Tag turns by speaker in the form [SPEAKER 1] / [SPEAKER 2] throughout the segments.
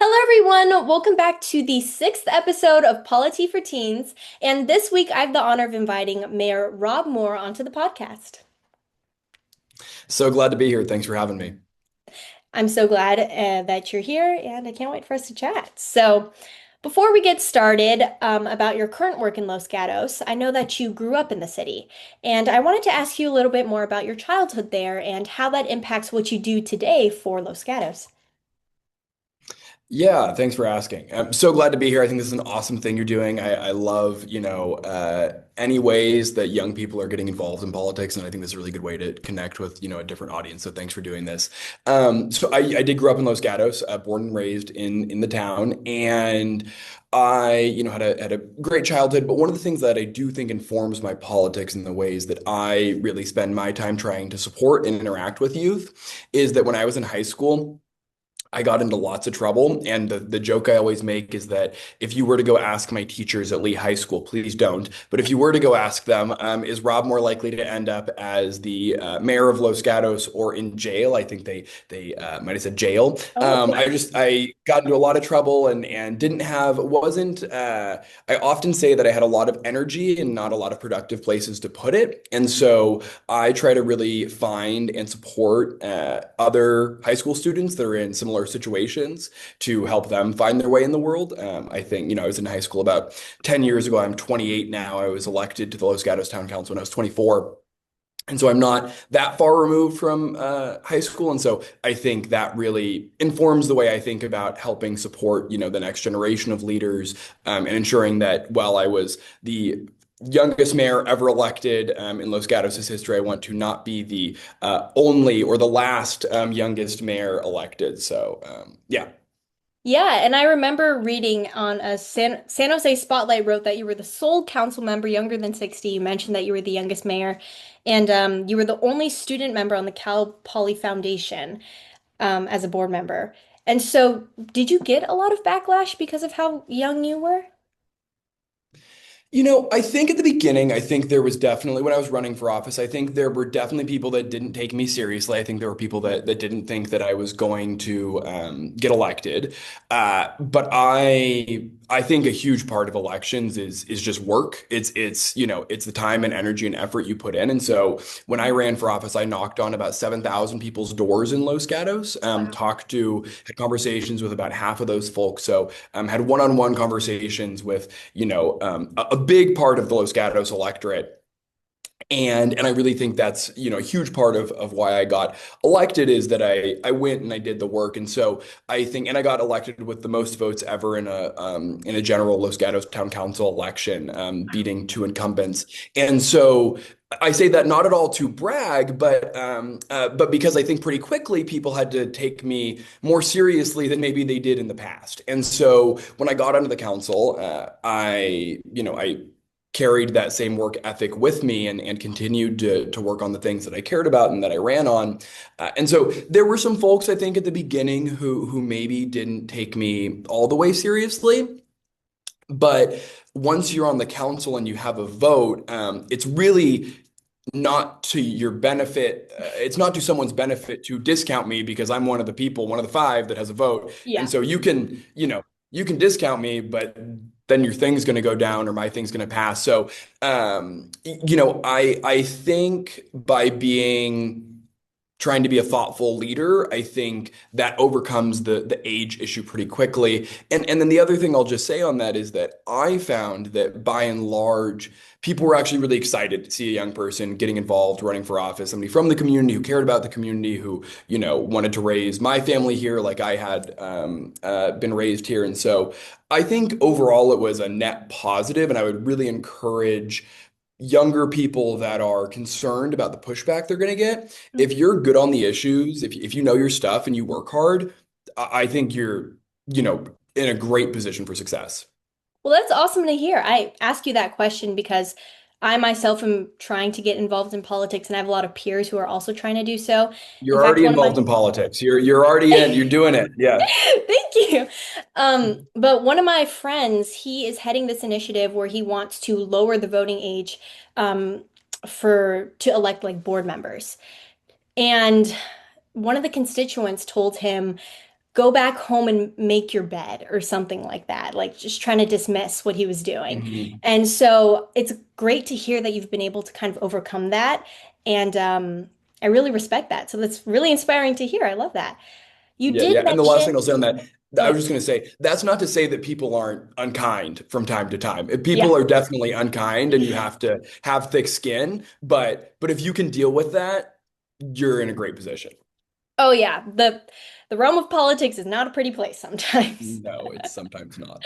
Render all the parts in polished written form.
[SPEAKER 1] Hello, everyone. Welcome back to the sixth episode of Polity for Teens. And this week, I have the honor of inviting Mayor Rob Moore onto the podcast.
[SPEAKER 2] So glad to be here. Thanks for having me.
[SPEAKER 1] I'm so glad that you're here, and I can't wait for us to chat. So, before we get started about your current work in Los Gatos, I know that you grew up in the city, and I wanted to ask you a little bit more about your childhood there and how that impacts what you do today for Los Gatos.
[SPEAKER 2] Yeah, thanks for asking. I'm so glad to be here. I think this is an awesome thing you're doing. I love, any ways that young people are getting involved in politics, and I think this is a really good way to connect with, a different audience. So thanks for doing this. So I did grow up in Los Gatos, born and raised in the town, and I, had a great childhood. But one of the things that I do think informs my politics and the ways that I really spend my time trying to support and interact with youth is that when I was in high school, I got into lots of trouble. And the joke I always make is that if you were to go ask my teachers at Lee High School, please don't, but if you were to go ask them, is Rob more likely to end up as the mayor of Los Gatos or in jail? I think they might have said jail.
[SPEAKER 1] Oh,
[SPEAKER 2] I got into a lot of trouble and didn't have wasn't I often say that I had a lot of energy and not a lot of productive places to put it. And so I try to really find and support other high school students that are in similar situations to help them find their way in the world. I think, I was in high school about 10 years ago. I'm 28 now. I was elected to the Los Gatos Town Council when I was 24. And so I'm not that far removed from high school. And so I think that really informs the way I think about helping support, the next generation of leaders and ensuring that while I was the youngest mayor ever elected in Los Gatos' history, I want to not be the only or the last youngest mayor elected. So, yeah.
[SPEAKER 1] yeah, and I remember reading on a San Jose Spotlight wrote that you were the sole council member younger than 60. You mentioned that you were the youngest mayor, and you were the only student member on the Cal Poly Foundation as a board member. And so, did you get a lot of backlash because of how young you were?
[SPEAKER 2] I think at the beginning, I think there was definitely, when I was running for office, I think there were definitely people that didn't take me seriously. I think there were people that didn't think that I was going to get elected. But I think a huge part of elections is just work. It's the time and energy and effort you put in. And so when I ran for office, I knocked on about 7,000 people's doors in Los Gatos, had conversations with about half of those folks. So had one-on-one conversations with a big part of the Los Gatos electorate. And I really think that's, a huge part of why I got elected is that I went and I did the work. And so I think, and I got elected with the most votes ever in a general Los Gatos Town Council election, beating two incumbents. And so I say that not at all to brag, but because I think pretty quickly people had to take me more seriously than maybe they did in the past. And so when I got onto the council, I carried that same work ethic with me and continued to work on the things that I cared about and that I ran on. And so there were some folks I think at the beginning who maybe didn't take me all the way seriously. But once you're on the council and you have a vote, it's really not to your benefit. It's not to someone's benefit to discount me because I'm one of the people, one of the five that has a vote. And
[SPEAKER 1] Yeah.
[SPEAKER 2] so you can discount me, but then your thing's going to go down or my thing's going to pass. So, I think by trying to be a thoughtful leader, I think that overcomes the age issue pretty quickly. And then the other thing I'll just say on that is that I found that by and large, people were actually really excited to see a young person getting involved, running for office, somebody from the community who cared about the community, who, wanted to raise my family here like I had been raised here. And so I think overall it was a net positive, and I would really encourage younger people that are concerned about the pushback they're going to get. If you're good on the issues, if you know your stuff and you work hard, I think you're, in a great position for success.
[SPEAKER 1] Well, that's awesome to hear. I ask you that question because I myself am trying to get involved in politics, and I have a lot of peers who are also trying to do so. In
[SPEAKER 2] You're
[SPEAKER 1] fact,
[SPEAKER 2] already
[SPEAKER 1] one of
[SPEAKER 2] involved
[SPEAKER 1] my
[SPEAKER 2] in politics. You're already in, you're doing it. Yeah.
[SPEAKER 1] Thank you. But one of my friends, he is heading this initiative where he wants to lower the voting age um, for to elect like board members. And one of the constituents told him, go back home and make your bed or something like that, like just trying to dismiss what he was doing.
[SPEAKER 2] Mhm.
[SPEAKER 1] And so it's great to hear that you've been able to kind of overcome that. And I really respect that. So that's really inspiring to hear. I love that. You
[SPEAKER 2] Yeah,
[SPEAKER 1] did
[SPEAKER 2] yeah. And the last thing
[SPEAKER 1] mention,
[SPEAKER 2] I'll say on that,
[SPEAKER 1] oh
[SPEAKER 2] I
[SPEAKER 1] yeah,
[SPEAKER 2] was just going to say, that's not to say that people aren't unkind from time to time.
[SPEAKER 1] yeah.
[SPEAKER 2] People are definitely unkind and you have to have thick skin, but if you can deal with that, you're in a great position.
[SPEAKER 1] Oh yeah. The realm of politics is not a pretty place sometimes.
[SPEAKER 2] No, it's sometimes not.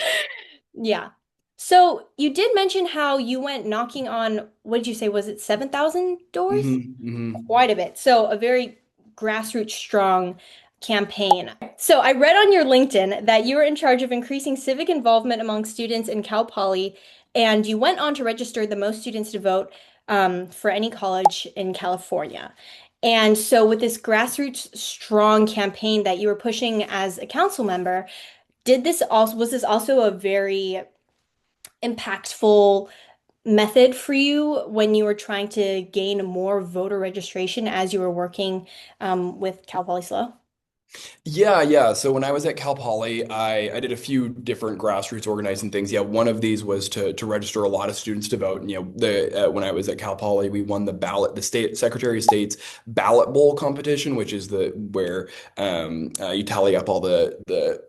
[SPEAKER 1] Yeah. So you did mention how you went knocking on, what did you say? Was it 7,000 doors?
[SPEAKER 2] Hmm.
[SPEAKER 1] Quite a bit. So a very grassroots strong campaign. So I read on your LinkedIn that you were in charge of increasing civic involvement among students in Cal Poly, and you went on to register the most students to vote for any college in California. And so with this grassroots strong campaign that you were pushing as a council member, did this also was this also a very impactful method for you when you were trying to gain more voter registration as you were working with Cal Poly Slow?
[SPEAKER 2] Yeah, yeah. So when I was at Cal Poly, I did a few different grassroots organizing things. Yeah, one of these was to register a lot of students to vote. And, the when I was at Cal Poly, we won the state Secretary of State's ballot bowl competition, which is the where you tally up all the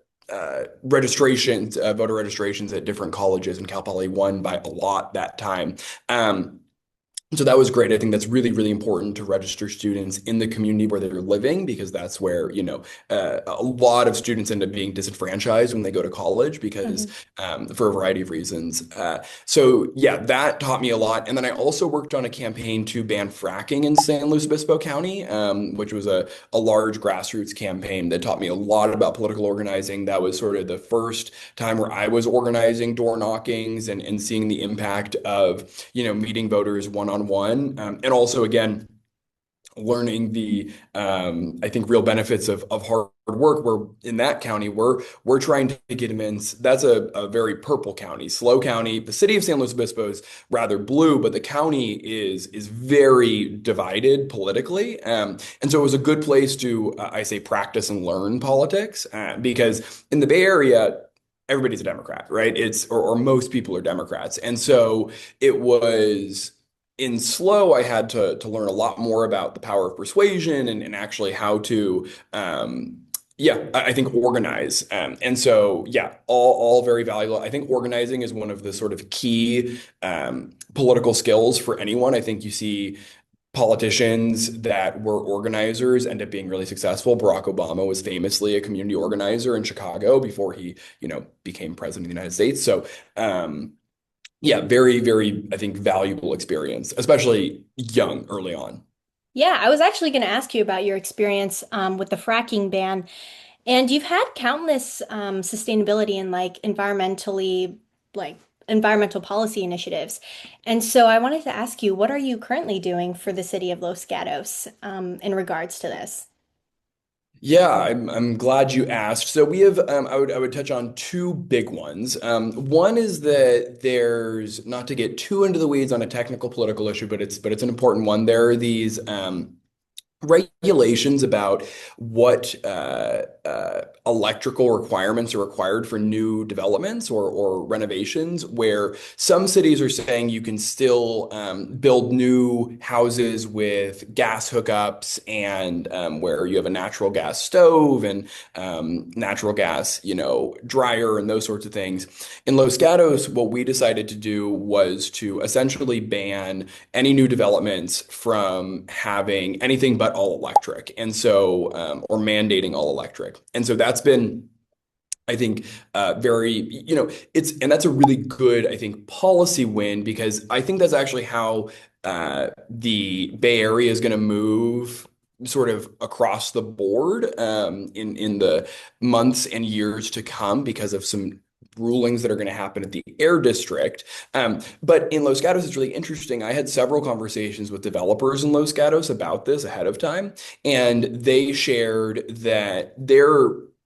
[SPEAKER 2] registrations, voter registrations at different colleges, and Cal Poly won by a lot that time. Um, so that was great. I think that's really, really important to register students in the community where they're living because that's where, a lot of students end up being disenfranchised when they go to college because
[SPEAKER 1] Mhm.
[SPEAKER 2] for a variety of reasons. So yeah, that taught me a lot. And then I also worked on a campaign to ban fracking in San Luis Obispo County, which was a large grassroots campaign that taught me a lot about political organizing. That was sort of the first time where I was organizing door knockings and seeing the impact of meeting voters one on one. And also, again, learning the I think real benefits of hard work. Where in that county, we're trying to get them in. That's a very purple county, slow county. The city of San Luis Obispo is rather blue, but the county is very divided politically. And so it was a good place to I say practice and learn politics because in the Bay Area, everybody's a Democrat, right? Or most people are Democrats. And so it was in slow, I had to learn a lot more about the power of persuasion and actually how to yeah, I think organize. And so yeah, all very valuable. I think organizing is one of the sort of key political skills for anyone. I think you see politicians that were organizers end up being really successful. Barack Obama was famously a community organizer in Chicago before he, became president of the United States. So, yeah, very, very, I think, valuable experience, especially young, early on.
[SPEAKER 1] Yeah, I was actually going to ask you about your experience with the fracking ban, and you've had countless sustainability and like environmental policy initiatives. And so I wanted to ask you, what are you currently doing for the city of Los Gatos in regards to this?
[SPEAKER 2] Yeah, I'm glad you asked. So we have I would touch on two big ones. One is that there's not to get too into the weeds on a technical political issue, but it's an important one. There are these regulations about what electrical requirements are required for new developments or renovations, where some cities are saying you can still build new houses with gas hookups and where you have a natural gas stove and natural gas, dryer and those sorts of things. In Los Gatos, what we decided to do was to essentially ban any new developments from having anything but all electric. And so, or mandating all electric. And so that's been, I think, very, and that's a really good, I think, policy win because I think that's actually how the Bay Area is going to move sort of across the board in the months and years to come because of some rulings that are going to happen at the air district. But in Los Gatos, it's really interesting. I had several conversations with developers in Los Gatos about this ahead of time, and they shared that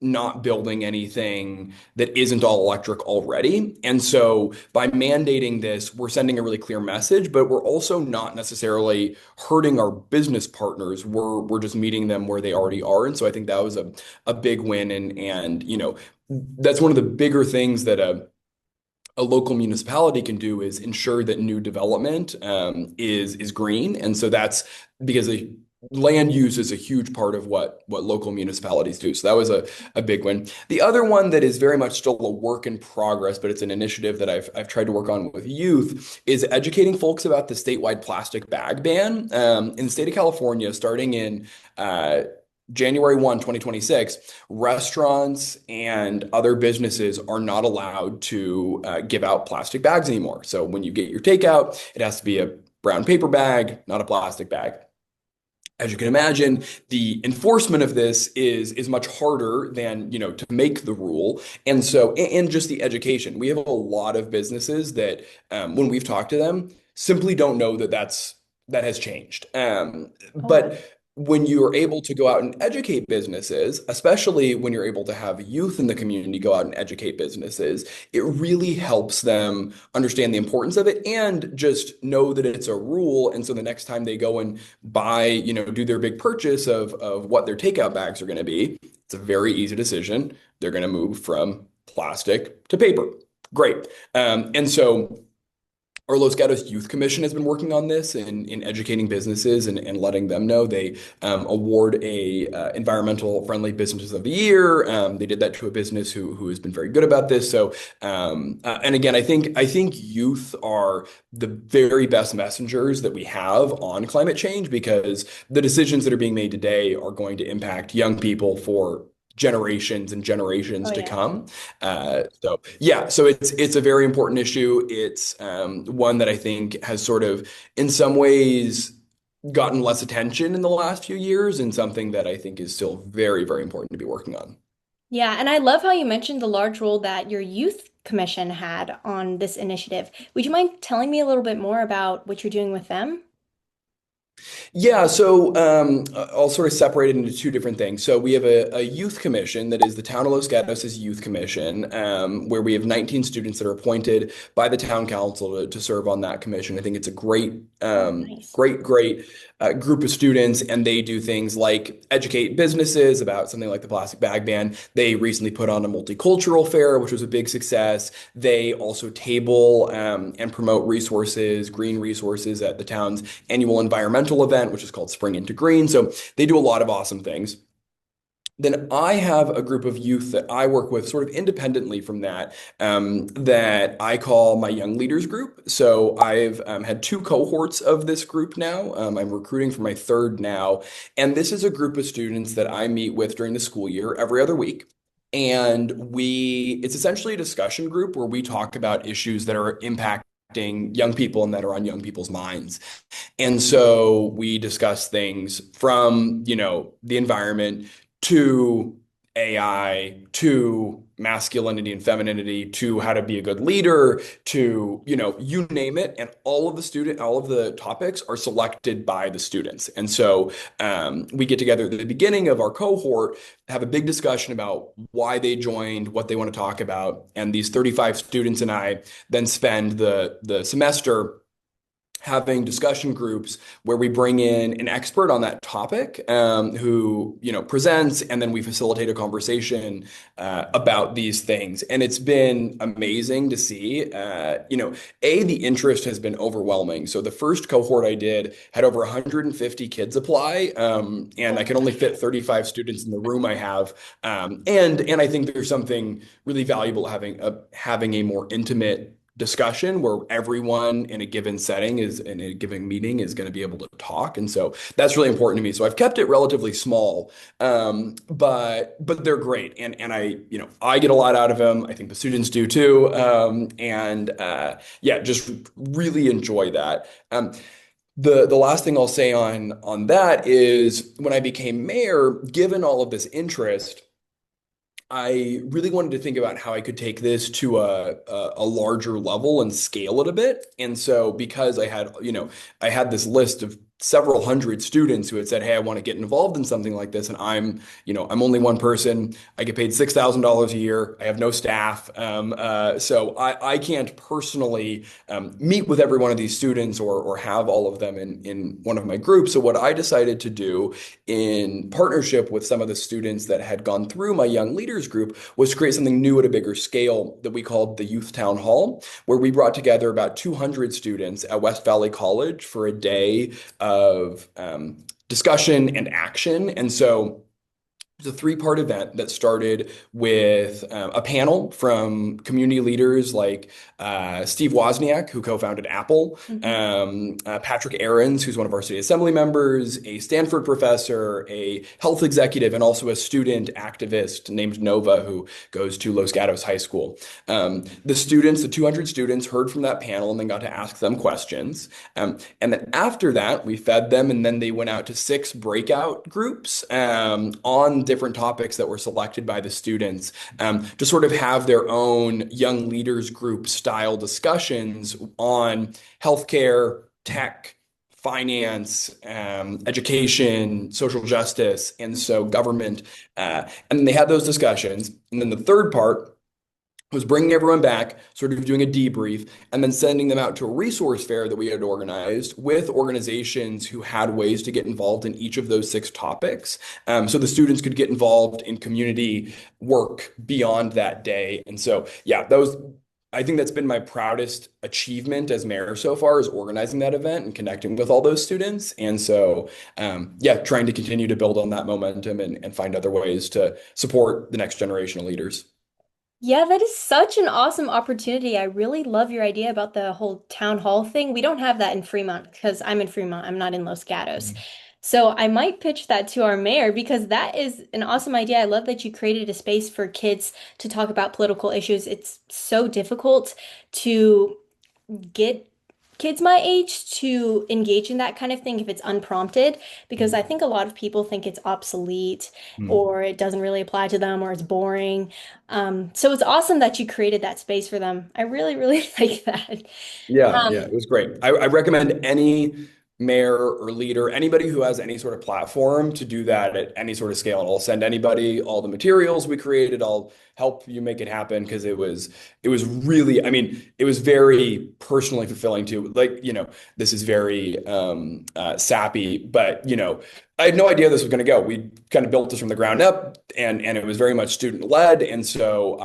[SPEAKER 2] not building anything that isn't all electric already. And so by mandating this, we're sending a really clear message, but we're also not necessarily hurting our business partners. We're just meeting them where they already are. And so I think that was a big win. And that's one of the bigger things that a local municipality can do is ensure that new development is green, and so that's because land use is a huge part of what local municipalities do. So that was a big one. The other one that is very much still a work in progress, but it's an initiative that I've tried to work on with youth, is educating folks about the statewide plastic bag ban in the state of California, starting in uh, January 1, 2026. Restaurants and other businesses are not allowed to give out plastic bags anymore. So when you get your takeout, it has to be a brown paper bag, not a plastic bag. As you can imagine, the enforcement of this is much harder than, to make the rule. And so, and just the education. We have a lot of businesses that, when we've talked to them, simply don't know that has changed.
[SPEAKER 1] Oh,
[SPEAKER 2] But when you are able to go out and educate businesses, especially when you're able to have youth in the community go out and educate businesses, it really helps them understand the importance of it and just know that it's a rule. And so the next time they go and buy, do their big purchase of what their takeout bags are going to be, it's a very easy decision. They're going to move from plastic to paper. Great. And so our Los Gatos Youth Commission has been working on this in educating businesses and letting them know. They award a environmental friendly business of the year. They did that to a business who has been very good about this. So and again, I think youth are the very best messengers that we have on climate change, because the decisions that are being made today are going to impact young people for generations and generations
[SPEAKER 1] oh
[SPEAKER 2] to
[SPEAKER 1] yeah.
[SPEAKER 2] come. So yeah, so it's a very important issue. It's one that I think has sort of, in some ways, gotten less attention in the last few years, and something that I think is still very, very important to be working on.
[SPEAKER 1] Yeah, and I love how you mentioned the large role that your youth commission had on this initiative. Would you mind telling me a little bit more about what you're doing with them?
[SPEAKER 2] Yeah, so I'll sort of separate it into two different things. So we have a youth commission that is the town of Los Gatos' youth commission, where we have 19 students that are appointed by the town council to serve on that commission. I think it's a great,
[SPEAKER 1] Oh, nice.
[SPEAKER 2] great group of students, and they do things like educate businesses about something like the plastic bag ban. They recently put on a multicultural fair, which was a big success. They also table and promote resources, green resources at the town's annual environmental event, which is called Spring Into Green. So they do a lot of awesome things. Then I have a group of youth that I work with sort of independently from that, that I call my Young Leaders Group. So I've had two cohorts of this group now. I'm recruiting for my third now. And this is a group of students that I meet with during the school year every other week. And it's essentially a discussion group where we talk about issues that are impacting young people and that are on young people's minds. And so we discuss things from, the environment to AI to masculinity and femininity to how to be a good leader to, you name it. And all of the topics are selected by the students. And so we get together at the beginning of our cohort, have a big discussion about why they joined, what they want to talk about. And these 35 students and I then spend the semester having discussion groups where we bring in an expert on that topic, who presents, and then we facilitate a conversation about these things. And it's been amazing to see. The interest has been overwhelming. So the first cohort I did had over 150 kids apply, and
[SPEAKER 1] Oh
[SPEAKER 2] I
[SPEAKER 1] my
[SPEAKER 2] can only
[SPEAKER 1] gosh.
[SPEAKER 2] fit 35 students in the room I have. And I think there's something really valuable having a more intimate discussion where everyone in a given setting is in a given meeting is going to be able to talk. And so that's really important to me. So I've kept it relatively small, but they're great. And I get a lot out of them. I think the students do too. Yeah, just really enjoy that. The last thing I'll say on that is when I became mayor, given all of this interest, I really wanted to think about how I could take this to a larger level and scale it a bit. And so because I had this list of several hundred students who had said, "Hey, I want to get involved in something like this," and I'm only one person. I get paid $6,000 a year. I have no staff, so I can't personally meet with every one of these students or have all of them in one of my groups. So what I decided to do, in partnership with some of the students that had gone through my Young Leaders group, was create something new at a bigger scale that we called the Youth Town Hall, where we brought together about 200 students at West Valley College for a day of discussion and action. And so it's a three-part event that started with a panel from community leaders like Steve Wozniak, who co-founded Apple,
[SPEAKER 1] Mhm.
[SPEAKER 2] Patrick Ahrens, who's one of our state assembly members, a Stanford professor, a health executive, and also a student activist named Nova, who goes to Los Gatos High School. The students, the 200 students, heard from that panel and then got to ask them questions. And then after that, we fed them, and then they went out to 6 breakout groups on different topics that were selected by the students to sort of have their own young leaders group style discussions on healthcare, tech, finance, education, social justice, and so government. And then they had those discussions. And then the third part was bringing everyone back, sort of doing a debrief, and then sending them out to a resource fair that we had organized with organizations who had ways to get involved in each of those 6 topics. So the students could get involved in community work beyond that day. And so, yeah, I think that's been my proudest achievement as mayor so far, is organizing that event and connecting with all those students. And so, yeah, trying to continue to build on that momentum and find other ways to support the next generation of leaders.
[SPEAKER 1] Yeah, that is such an awesome opportunity. I really love your idea about the whole town hall thing. We don't have that in Fremont because I'm in Fremont. I'm not in Los Gatos. So I might pitch that to our mayor because that is an awesome idea. I love that you created a space for kids to talk about political issues. It's so difficult to get kids my age to engage in that kind of thing if it's unprompted, because I think a lot of people think it's obsolete
[SPEAKER 2] Mhm.
[SPEAKER 1] or it doesn't really apply to them or it's boring. So it's awesome that you created that space for them. I really, really like that.
[SPEAKER 2] Yeah,
[SPEAKER 1] Um,
[SPEAKER 2] it was great. I recommend any mayor or leader, anybody who has any sort of platform, to do that at any sort of scale. And I'll send anybody all the materials we created. I'll help you make it happen, because it was really, I mean, it was very personally fulfilling too. Like, this is very sappy, but I had no idea this was going to go. We kind of built this from the ground up, and it was very much student led. And so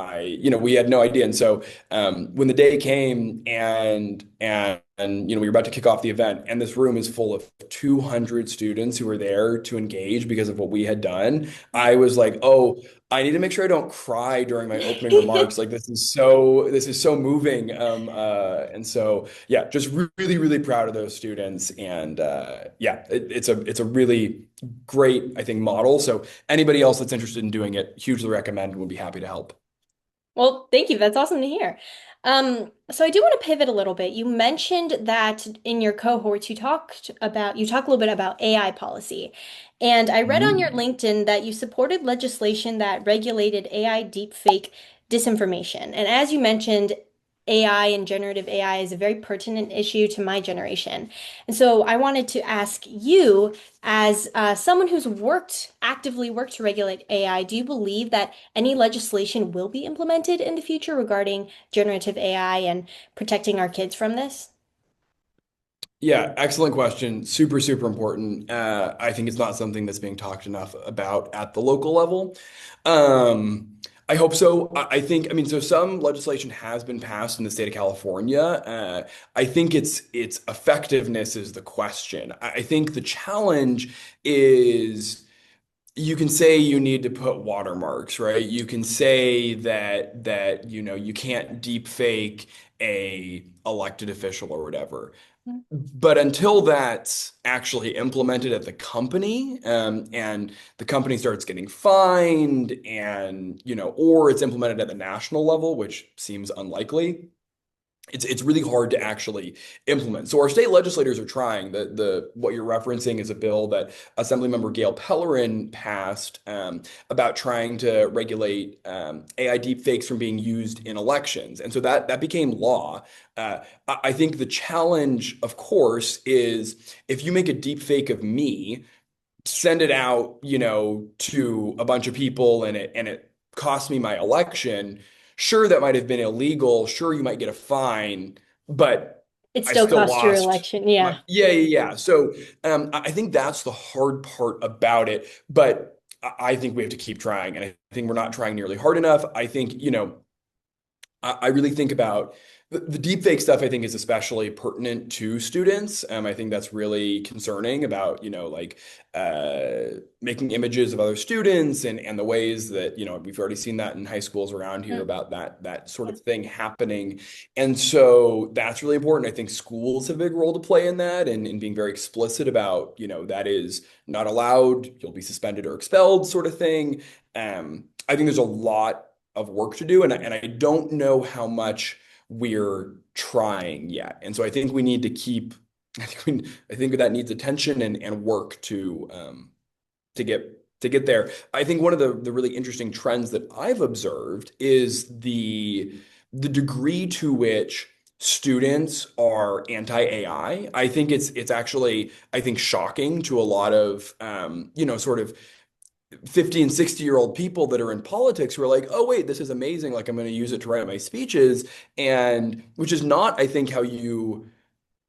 [SPEAKER 2] we had no idea. And so when the day came, and we were about to kick off the event, and this room is full of 200 students who were there to engage because of what we had done, I was like, oh, I need to make sure I don't cry during my opening remarks. Like, this is so moving. And so, yeah, just really, really proud of those students. And yeah, it's a really great, I think, model. So anybody else that's interested in doing it, hugely recommend, and would be happy to help.
[SPEAKER 1] Well, thank you. That's awesome to hear. So I do want to pivot a little bit. You mentioned that in your cohorts, you talk a little bit about AI policy. And I read on your
[SPEAKER 2] Mhm.
[SPEAKER 1] LinkedIn that you supported legislation that regulated AI deepfake disinformation. And as you mentioned, AI and generative AI is a very pertinent issue to my generation. And so I wanted to ask you, as someone who's actively worked to regulate AI, do you believe that any legislation will be implemented in the future regarding generative AI and protecting our kids from this?
[SPEAKER 2] Yeah, excellent question. Super, super important. I think it's not something that's being talked enough about at the local level. I hope so. I think, I mean, so some legislation has been passed in the state of California. I think its effectiveness is the question. I think the challenge is, you can say you need to put watermarks, right? You can say that you can't deep fake a elected official or whatever. But until that's actually implemented at the company, and the company starts getting fined, and or it's implemented at the national level, which seems unlikely, it's really hard to actually implement. So our state legislators are trying. The what you're referencing is a bill that Assemblymember Gail Pellerin passed about trying to regulate AI deepfakes from being used in elections, and so that became law. I think the challenge, of course, is if you make a deepfake of me, send it out, to a bunch of people, and it cost me my election. Sure, that might have been illegal. Sure, you might get a fine, but
[SPEAKER 1] It
[SPEAKER 2] I
[SPEAKER 1] still
[SPEAKER 2] still
[SPEAKER 1] cost your
[SPEAKER 2] lost
[SPEAKER 1] election.
[SPEAKER 2] my,
[SPEAKER 1] Yeah.
[SPEAKER 2] yeah, yeah, yeah. So I think that's the hard part about it. But I think we have to keep trying, and I think we're not trying nearly hard enough. I think, I really think about the deepfake stuff. I think is especially pertinent to students. I think that's really concerning about, like making images of other students and the ways that, we've already seen that in high schools around here
[SPEAKER 1] Mm.
[SPEAKER 2] about that sort of thing happening. And so that's really important. I think schools have a big role to play in that and being very explicit about, that is not allowed, you'll be suspended or expelled sort of thing. I think there's a lot of work to do, and I don't know how much we're trying yet. And so I think we need to keep. I think that needs attention and work to get there. I think one of the really interesting trends that I've observed is the degree to which students are anti-AI. I think it's actually, I think, shocking to a lot of sort of 50 and 60-year-old people that are in politics who are like, oh, wait, this is amazing. Like, I'm going to use it to write my speeches. And which is not, I think, how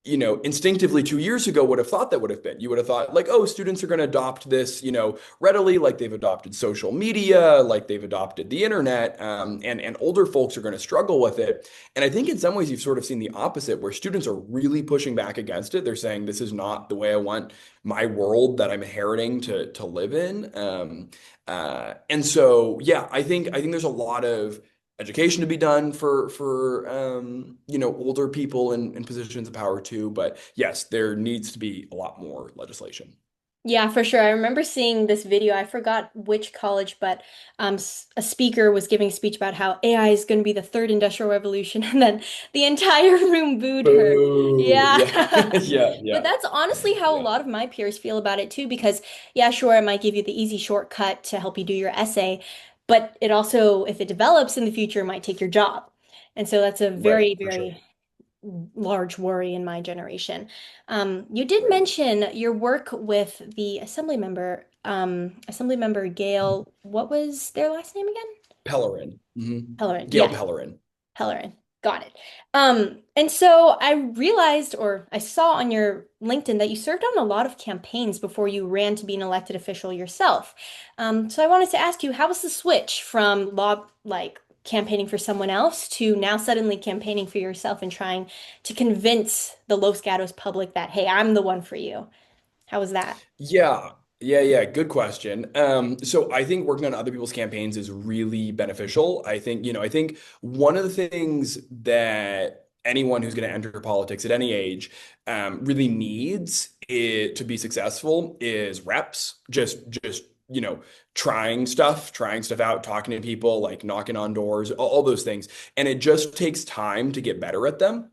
[SPEAKER 2] instinctively 2 years ago would have thought that would have been. You would have thought like, oh, students are going to adopt this, readily, like they've adopted social media, like they've adopted the internet, and older folks are going to struggle with it. And I think in some ways you've sort of seen the opposite, where students are really pushing back against it. They're saying this is not the way I want my world that I'm inheriting to live in. And so, yeah, I think there's a lot of education to be done for older people in positions of power too. But yes, there needs to be a lot more legislation.
[SPEAKER 1] Yeah, for sure. I remember seeing this video. I forgot which college, but a speaker was giving a speech about how AI is going to be the third industrial revolution, and then the entire room booed her.
[SPEAKER 2] Boo.
[SPEAKER 1] Yeah.
[SPEAKER 2] Yeah. Yeah.
[SPEAKER 1] But
[SPEAKER 2] Yeah.
[SPEAKER 1] that's honestly how a
[SPEAKER 2] Yeah.
[SPEAKER 1] lot of my peers feel about it too, because yeah, sure, it might give you the easy shortcut to help you do your essay, but it also, if it develops in the future, might take your job. And so that's a
[SPEAKER 2] Right.
[SPEAKER 1] very,
[SPEAKER 2] For sure.
[SPEAKER 1] very large worry in my generation. You did
[SPEAKER 2] Right.
[SPEAKER 1] mention your work with the Assembly Member Gail. What was their last name again?
[SPEAKER 2] Pellerin.
[SPEAKER 1] Pellerin.
[SPEAKER 2] Gail
[SPEAKER 1] Yeah,
[SPEAKER 2] Pellerin.
[SPEAKER 1] Pellerin. Got it. And so I realized, or I saw on your LinkedIn that you served on a lot of campaigns before you ran to be an elected official yourself. So I wanted to ask you, how was the switch from like campaigning for someone else to now suddenly campaigning for yourself and trying to convince the Los Gatos public that, hey, I'm the one for you? How was that?
[SPEAKER 2] Yeah, yeah, yeah. Good question. So I think working on other people's campaigns is really beneficial. I think one of the things that anyone who's going to enter politics at any age really needs it to be successful is reps. Just trying stuff out, talking to people, like knocking on doors, all those things. And it just takes time to get better at them.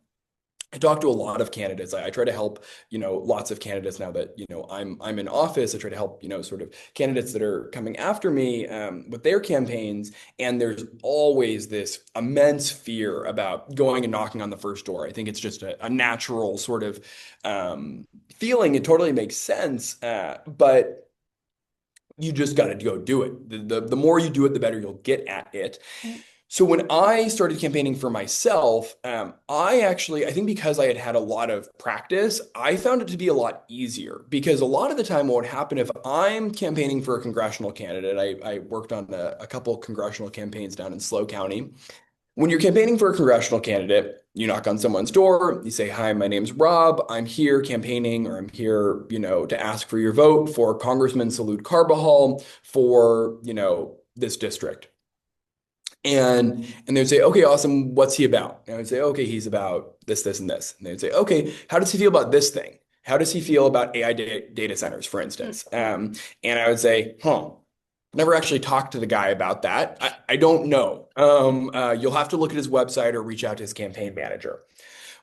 [SPEAKER 2] I talk to a lot of candidates. I try to help, lots of candidates now that, I'm in office. I try to help, sort of candidates that are coming after me with their campaigns. And there's always this immense fear about going and knocking on the first door. I think it's just a natural sort of feeling. It totally makes sense. But you just got to go do it. The more you do it, the better you'll get at it. So when I started campaigning for myself, I think because I had had a lot of practice, I found it to be a lot easier because a lot of the time what would happen if I'm campaigning for a congressional candidate, I worked on a couple congressional campaigns down in SLO County. When you're campaigning for a congressional candidate, you knock on someone's door, you say, "Hi, my name's Rob. I'm here campaigning, or I'm here, to ask for your vote for Congressman Salud Carbajal for, this district." And they'd say, "Okay, awesome. What's he about?" And I would say, "Okay, he's about this, this, and this." And they'd say, "Okay, how does he feel about this thing? How does he feel about AI data centers, for
[SPEAKER 1] Mm.
[SPEAKER 2] instance?" And I would say, "Huh." Never actually talked to the guy about that. I don't know. You'll have to look at his website or reach out to his campaign manager.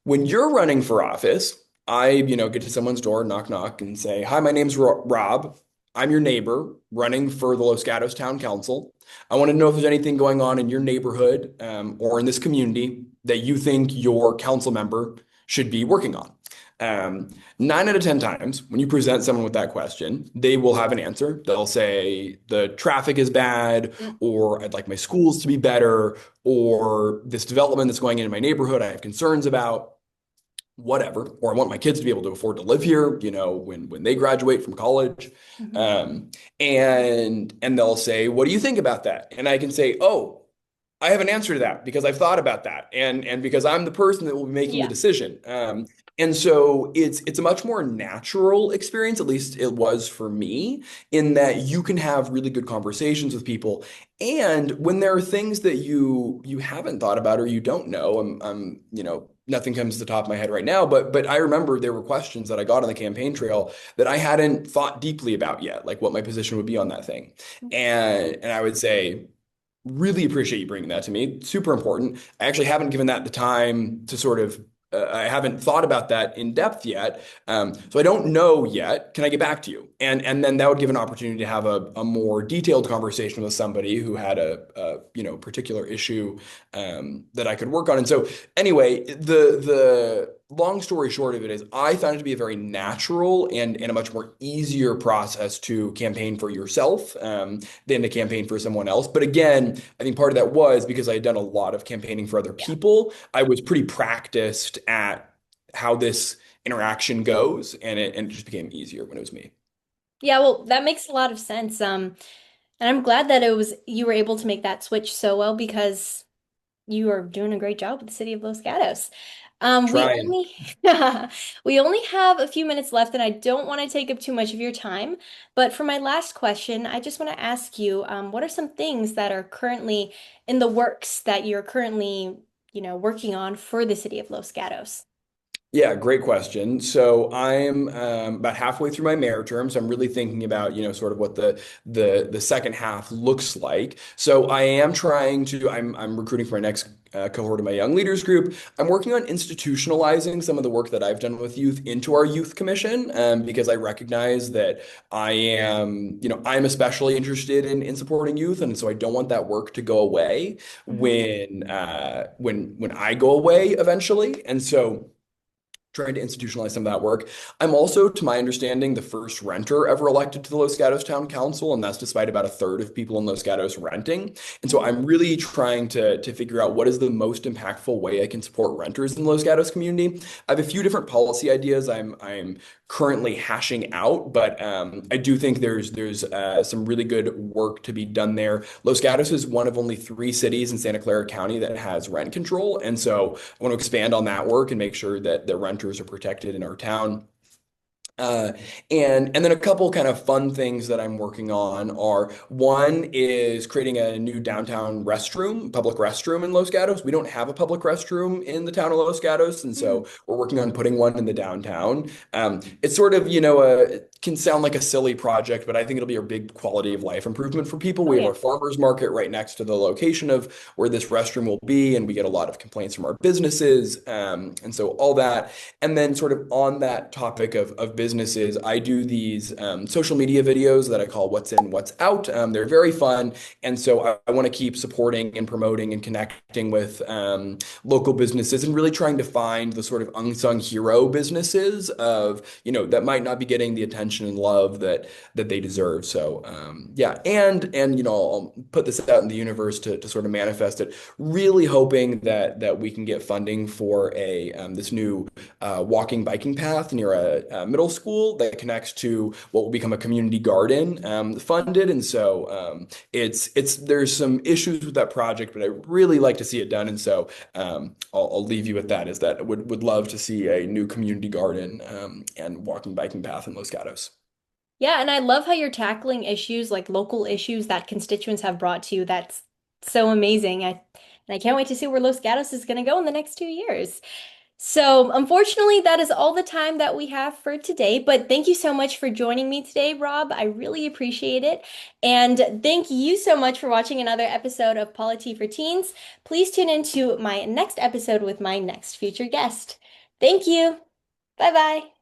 [SPEAKER 2] When you're running for office, get to someone's door, knock, knock, and say, "Hi, my name's Rob. I'm your neighbor running for the Los Gatos Town Council. I want to know if there's anything going on in your neighborhood, or in this community that you think your council member should be working on." Um, 9 out of 10 times, when you present someone with that question, they will have an answer. They'll say, "The traffic is bad,"
[SPEAKER 1] Mm.
[SPEAKER 2] or "I'd like my schools to be better," or "This development that's going in my neighborhood, I have concerns about." Whatever, or "I want my kids to be able to afford to live here, when they graduate from college."
[SPEAKER 1] Mhm.
[SPEAKER 2] Um, and they'll say, "What do you think about that?" And I can say, "Oh, I have an answer to that because I've thought about that, and because I'm the person that will be making the
[SPEAKER 1] Yeah.
[SPEAKER 2] decision." And so it's a much more natural experience, at least it was for me, in that you can have really good conversations with people. And when there are things that you haven't thought about or you don't know, nothing comes to the top of my head right now, but I remember there were questions that I got on the campaign trail that I hadn't thought deeply about yet, like what my position would be on that thing. And I would say, really appreciate you bringing that to me. Super important. I actually haven't given that the time to sort of, I haven't thought about that in depth yet. So I don't know yet. Can I get back to you? And then that would give an opportunity to have a more detailed conversation with somebody who had a particular issue that I could work on. And so anyway, the long story short of it is I found it to be a very natural and a much more easier process to campaign for yourself, than to campaign for someone else. But again, I think part of that was because I had done a lot of campaigning for other
[SPEAKER 1] Yeah.
[SPEAKER 2] people. I was pretty practiced at how this interaction goes, and it just became easier when it was me.
[SPEAKER 1] Yeah, well, that makes a lot of sense. And I'm glad that it was you were able to make that switch so well because you are doing a great job with the city of Los Gatos. We
[SPEAKER 2] Trying.
[SPEAKER 1] only we only have a few minutes left, and I don't want to take up too much of your time. But for my last question, I just want to ask you, what are some things that are currently in the works that you're currently, working on for the city of Los Gatos?
[SPEAKER 2] Yeah, great question. So I'm about halfway through my mayor term, so I'm really thinking about sort of what the second half looks like. So I am trying to. I'm recruiting for my next cohort of my young leaders group. I'm working on institutionalizing some of the work that I've done with youth into our youth commission, because I recognize that I'm especially interested in supporting youth, and so I don't want that work to go away
[SPEAKER 1] Mhm.
[SPEAKER 2] when I go away eventually, and so trying to institutionalize some of that work. I'm also, to my understanding, the first renter ever elected to the Los Gatos Town Council, and that's despite about a third of people in Los Gatos renting. And so I'm really trying to figure out what is the most impactful way I can support renters in the Los Gatos community. I have a few different policy ideas I'm currently hashing out, but I do think there's some really good work to be done there. Los Gatos is one of only 3 cities in Santa Clara County that has rent control, and so I want to expand on that work and make sure that the renters are protected in our town. Uh, and then a couple kind of fun things that I'm working on are, one is creating a new downtown restroom, public restroom in Los Gatos. We don't have a public restroom in the town of Los Gatos, and
[SPEAKER 1] Mm.
[SPEAKER 2] so we're working on putting one in the downtown. It's sort of, it can sound like a silly project, but I think it'll be a big quality of life improvement for people.
[SPEAKER 1] Oh
[SPEAKER 2] We have
[SPEAKER 1] yeah.
[SPEAKER 2] our farmers market right next to the location of where this restroom will be, and we get a lot of complaints from our businesses, and so all that. And then, sort of on that topic of businesses, I do these social media videos that I call "What's In, What's Out." They're very fun. And so I want to keep supporting and promoting and connecting with local businesses and really trying to find the sort of unsung hero businesses that might not be getting the attention and love that they deserve. So yeah, and I'll put this out in the universe to sort of manifest it. Really hoping that we can get funding for a this new walking biking path near a middle school that connects to what will become a community garden, funded. And so it's there's some issues with that project, but I really like to see it done. And so I'll leave you with that, is that I would love to see a new community garden, and walking biking path in Los Gatos.
[SPEAKER 1] Yeah, and I love how you're tackling issues like local issues that constituents have brought to you. That's so amazing. And I can't wait to see where Los Gatos is going to go in the next 2 years. So, unfortunately, that is all the time that we have for today. But thank you so much for joining me today, Rob. I really appreciate it. And thank you so much for watching another episode of Polity for Teens. Please tune into my next episode with my next future guest. Thank you. Bye bye.